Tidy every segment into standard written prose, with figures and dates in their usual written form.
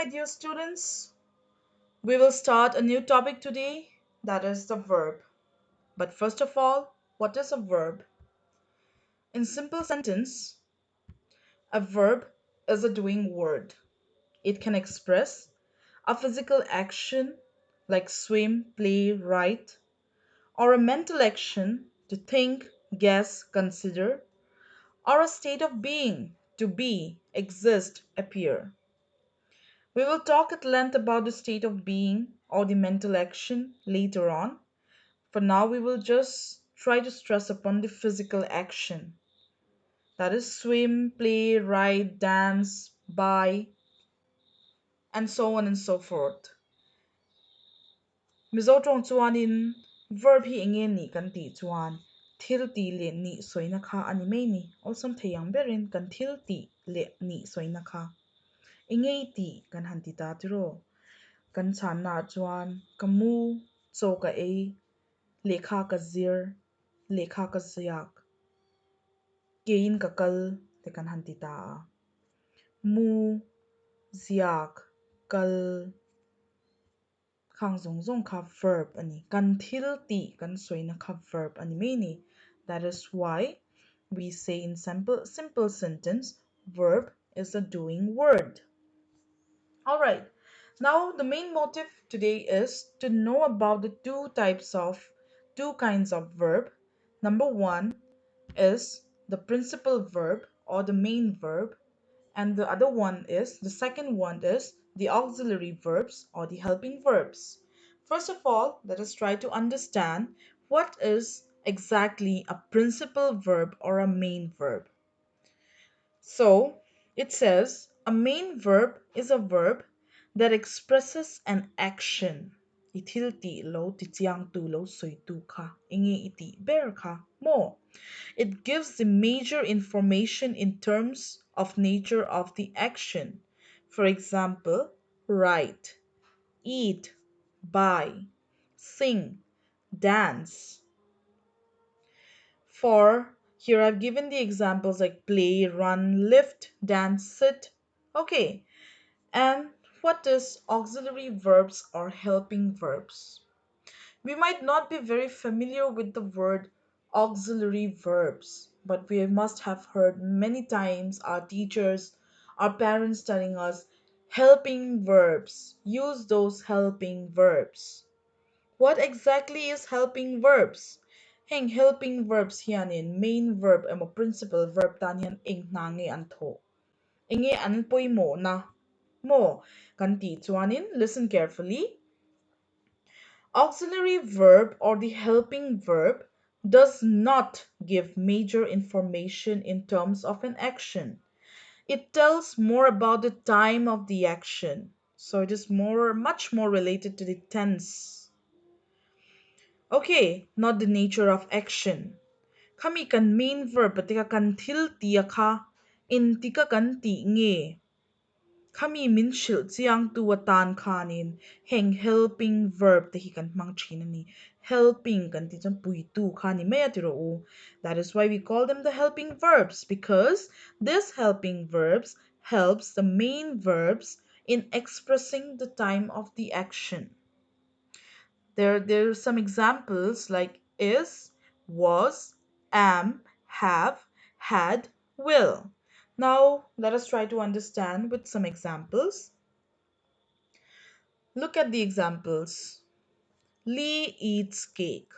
dear students. We will start a new topic today, that is the verb. But first of all, what is a verb? In simple sentence, a verb is a doing word. It can express a physical action like swim, play, write, or a mental action to think, guess, consider, or a state of being to be, exist, appear. We will talk at length about the state of being or the mental action later on. For now, we will just try to stress upon the physical action. That is swim, play, ride, dance, buy, and so on and so forth. Mizo tong chuan in verb hi enge ni kan ti chuan thil ti le ni soina kha ani mai ni also theyang berin kan thil ti le ni soina kha enge ti kan han ti ta tiro kan chan na chuan kamu choka e lekha ka zir lekha ka ziak kein ka kal te kan han ti ta mu ziak kal khang zong zong kha verb ani kan thil ti kan soina kha verb ani mai ni. That is why we say in simple sentence verb is a doing word. All right. Now the main motive today is to know about the two kinds of verb. Number one is the principal verb or the main verb, and the second one is the auxiliary verbs or the helping verbs. First of all, let us try to understand what is exactly a principal verb or a main verb. So it says a main verb is a verb that expresses an action. Itilti lo titiang tu lo soi tu ka inge iti ber ka mo. It gives the major information in terms of nature of the action. For example, write, eat, buy, sing, dance. For here I've given the examples like play, run, lift, dance, sit. Okay, and what is auxiliary verbs or helping verbs? We might not be very familiar with the word auxiliary verbs, but we must have heard many times our teachers, our parents telling us helping verbs. Use those helping verbs. What exactly is helping verbs? Heng helping verbs hianin main verb emo principal verb tan hian eng na nge an tho. Enge an poi mo na. Mo kan ti chuanin listen carefully. Auxiliary verb or the helping verb does not give major information in terms of an action. It tells more about the time of the action. So it is much more related to the tense. Okay, not the nature of action. Kami kan main verb patika kan thil tia kha in tika kan ti nge. Kami min shil chiang tu watan khanin heng helping verb te hi kan mang china ni helping kan ti chan pui tu khani me atiro u. That is why we call them the helping verbs, because this helping verbs helps the main verbs in expressing the time of the action. There are some examples like is, was, am, have, had, will. Now let us try to understand with some examples. Look at the examples. Lee eats cake.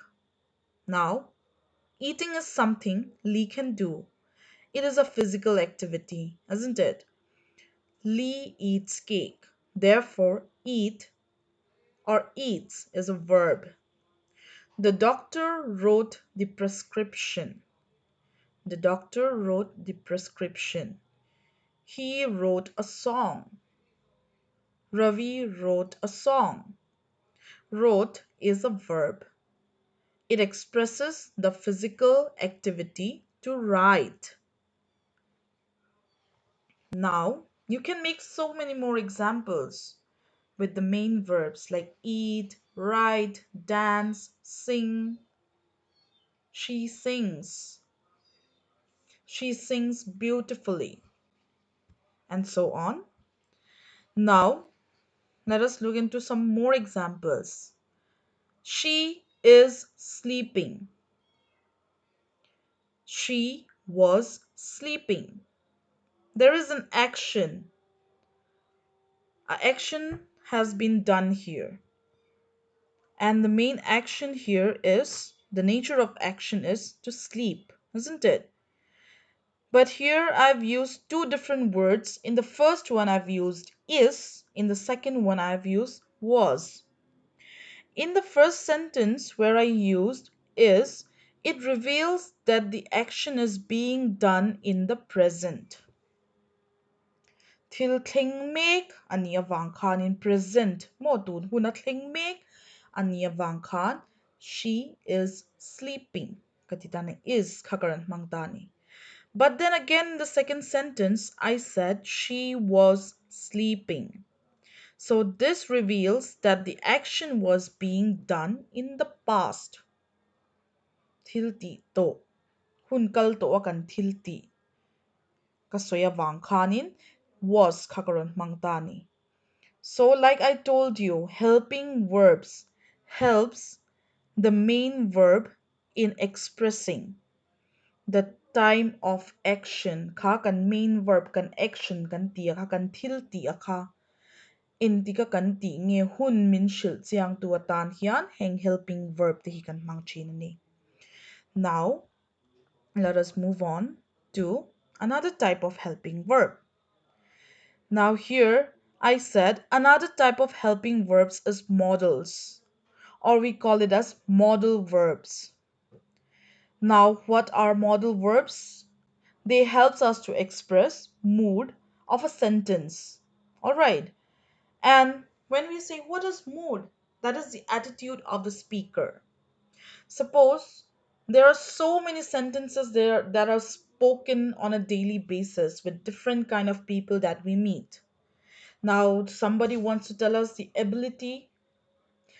Now, eating is something Lee can do. It is a physical activity, isn't it? Lee eats cake. Therefore, eat or eats is a verb. The doctor wrote the prescription. The doctor wrote the prescription. He wrote a song. Ravi wrote a song. Wrote is a verb. It expresses the physical activity to write. Now, you can make so many more examples with the main verbs like eat, write, dance, sing. She sings. She sings beautifully, and so on. Now, let us look into some more examples. She is sleeping. She was sleeping. There is an action. An action has been done here. And the main action here is the nature of action is to sleep, isn't it? But here I've used two different words. In the first one, I've used is, in the second one, I've used was. In the first sentence, where I used is, it reveals that the action is being done in the present. Til thing make ania wang khan in present. Modun huna thing make ania wang khan. She is sleeping. Katitane is kakaran mangtani. But then again, in the second sentence, I said she was sleeping. So this reveals that the action was being done in the past. Thilti to. Hun kal to akan thilti. Kasoya wang khanin was kakaron mangtani. So like I told you, helping verbs helps the main verb in expressing the time of action. Kha kan main verb kan action kan tia kha kan thilti akha. In tika kan ti nge hun min shil chiang tu atan hian heng helping verb te hi kan mang chin ni. Now let us move on to another type of helping verb. Now here I said another type of helping verbs is modals, or we call it as modal verbs. Now what are modal verbs? They helps us to express mood of a sentence. All right. And when we say what is mood, that is the attitude of the speaker. Suppose there are so many sentences there that are spoken on a daily basis with different kind of people that we meet. Now somebody wants to tell us the ability,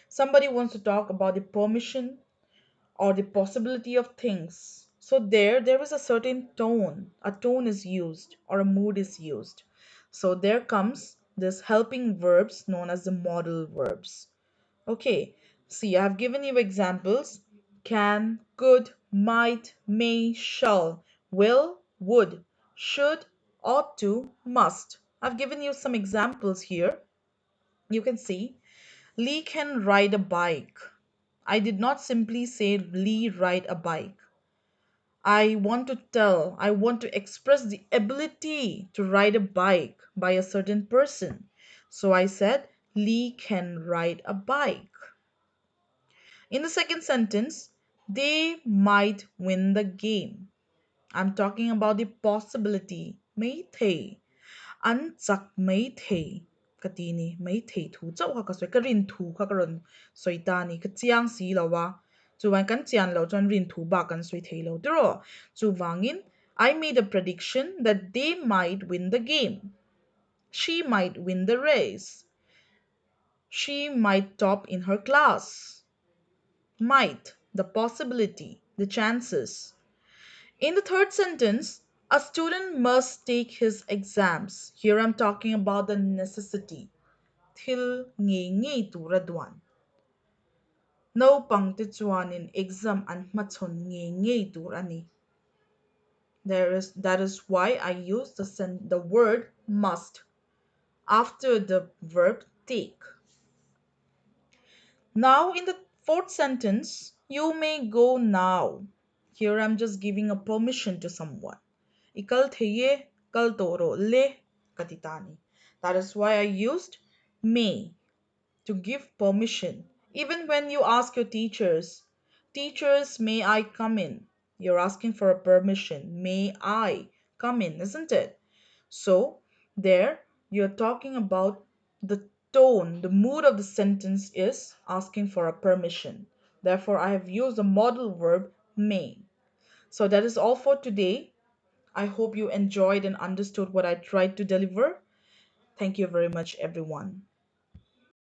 somebody wants to talk about the permission or the possibility of things. So there is a certain tone. A tone is used or a mood is used. So there comes this helping verbs known as the modal verbs. Okay, see, I've given you examples: can, could, might, may, shall, will, would, should, ought to, must. I've given you some examples here. You can see Lee can ride a bike. I did not simply say Lee ride a bike. I want to express the ability to ride a bike by a certain person. So I said Lee can ride a bike. In the second sentence, they might win the game. I'm talking about the possibility. May they. An chak may they. Katini may they thu chau ha ka soi ka rin thu kha ka ron soi ta ni ka chiang si lo wa. Chu wan kan chian lo chuan rin thu ba kan soi thei lo dro. Chu wangin I made a prediction that they might win the game. She might win the race. She might top in her class. Might, the possibility, the chances. In the third sentence, a student must take his exams. Here I'm talking about the necessity. Thil nge nge tu radwan. No pang ti chuan in exam an machon nge nge tur ani. That is why I use the word must after the verb take. Now, in the fourth sentence, you may go now. Here I'm just giving a permission to someone. Ikal theye, kal toro le katitani. That is why I used may to give permission. Even when you ask your teachers, teachers, may I come in? You're asking for a permission. May I come in, isn't it? So, there you're talking about the tone, the mood of the sentence is asking for a permission. Therefore, I have used the modal verb may. So, that is all for today. I hope you enjoyed and understood what I tried to deliver. Thank you very much, everyone.